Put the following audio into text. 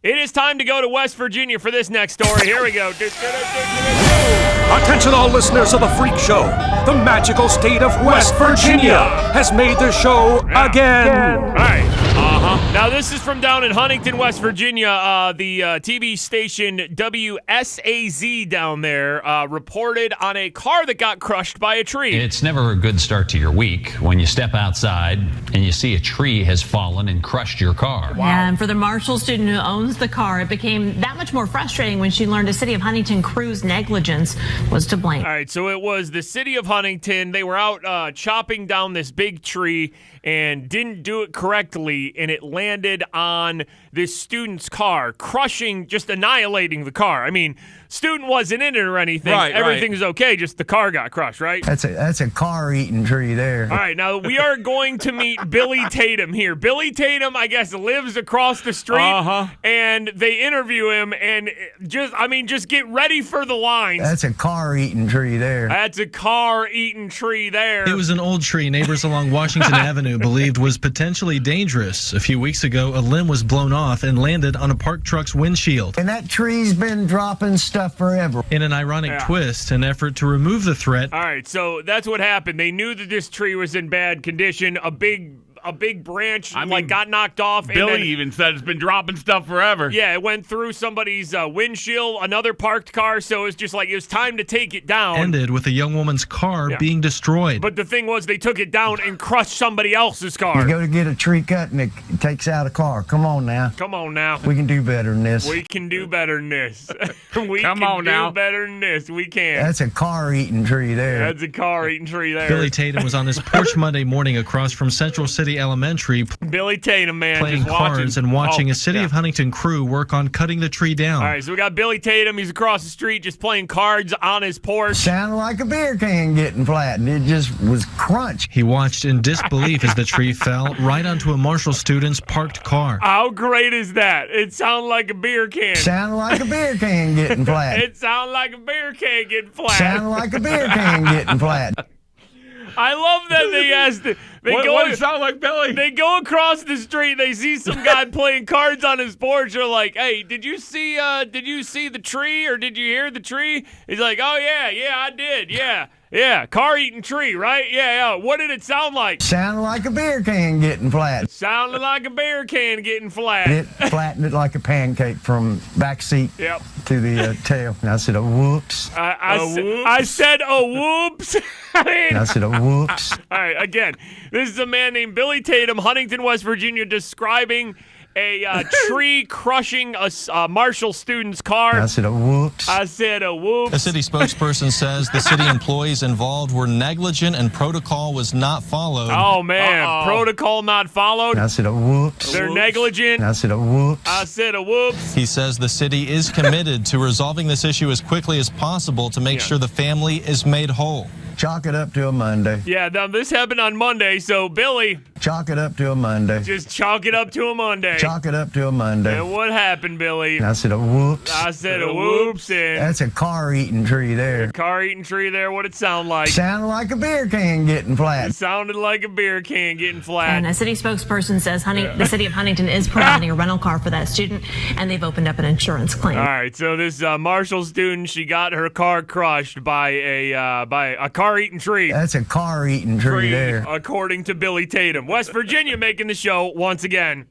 It is time to go to West Virginia for this next story. Here we go. Attention all listeners of The Freak Show. The magical state of West Virginia has made the show again. All right. Now, this is from down in Huntington, West Virginia. The TV station WSAZ down there reported on a car that got crushed by a tree. It's never a good start to your week when you step outside and you see a tree has fallen and crushed your car. Wow. And for the Marshall student who owns the car, it became that much more frustrating when she learned a City of Huntington crew's negligence was to blame. All right, so it was the City of Huntington. They were out chopping down this big tree and didn't do it correctly, and it landed on this student's car, crushing, just annihilating the car. I mean, student wasn't in it or anything. Right, Everything's okay, just the car got crushed, right? That's a car-eating tree there. All right, now we are going to meet Billy Tatum here. Billy Tatum, I guess, lives across the street, and they interview him, and just get ready for the lines. That's a car-eating tree there. That's a car-eating tree there. It was an old tree neighbors along Washington Avenue believed was potentially dangerous. A few weeks ago, a limb was blown off and landed on a parked truck's windshield. And that tree's been dropping stuff forever. In an ironic twist, an effort to remove the threat. All right, so that's what happened. They knew that this tree was in bad condition. A big branch got knocked off. Billy even said it's been dropping stuff forever. Yeah, it went through somebody's windshield, another parked car, so it was just like it was time to take it down. Ended with a young woman's car being destroyed. But the thing was, they took it down and crushed somebody else's car. You go to get a tree cut and it takes out a car. Come on now. Come on now. We can do better than this. We can do better than this. We Come can on do now. better than this. We can. That's a car-eating tree there. That's a car-eating tree there. Billy Tatum was on his porch Monday morning across from Central City Elementary, Billy Tatum, man, playing just cards and watching a City of Huntington crew work on cutting the tree down. All right, so we got Billy Tatum. He's across the street just playing cards on his porch. Sounded like a beer can getting flattened. It just was crunch. He watched in disbelief as the tree fell right onto a Marshall student's parked car. How great is that? It sounded like a beer can. Sounded like a beer can getting flattened. It sounded like a beer can getting flat. Sounded like a beer can getting flattened. I love that they asked. What does it sound like, Billy? They go across the street. They see some guy playing cards on his porch. They're like, "Hey, did you see the tree or did you hear the tree?" He's like, "Oh yeah, I did. Yeah, car-eating tree, right? Yeah. What did it sound like?" Sounded like a beer can getting flattened. Sounded like a beer can getting flat. It flattened it like a pancake from back seat to the tail. And I said, "Oh, whoops." I said, "Oh, whoops." And I said, "Oh, whoops." All right, again, this is a man named Billy Tatum, Huntington, West Virginia, describing a tree crushing a Marshall student's car. And I said, "Oh, whoops." I said, "Oh, whoops." A city spokesperson says the city employees involved were negligent and protocol was not followed. Oh, man. Protocol not followed. And I said, "Oh, whoops." They're negligent. And I said, "Oh, whoops." I said, "Oh, whoops." He says the city is committed to resolving this issue as quickly as possible to make sure the family is made whole. Chalk it up to a Monday. Yeah, now this happened on Monday, so Billy, Chalk it up to a Monday. just chalk it up to a Monday. Chalk it up to a Monday. And what happened, Billy? And I said, "Oh, whoops." I said, "Oh, whoops," and That's a car-eating tree there. car-eating tree there. What'd it sound like? Sounded like a beer can getting It flattened. sounded like a beer can getting flat. And a city spokesperson says the City of Huntington is providing a rental car for that student, and they've opened up an insurance claim. All right, so this Marshall student, she got her car crushed by a car-eating tree. That's a car-eating tree there. According to Billy Tatum. West Virginia making the show once again.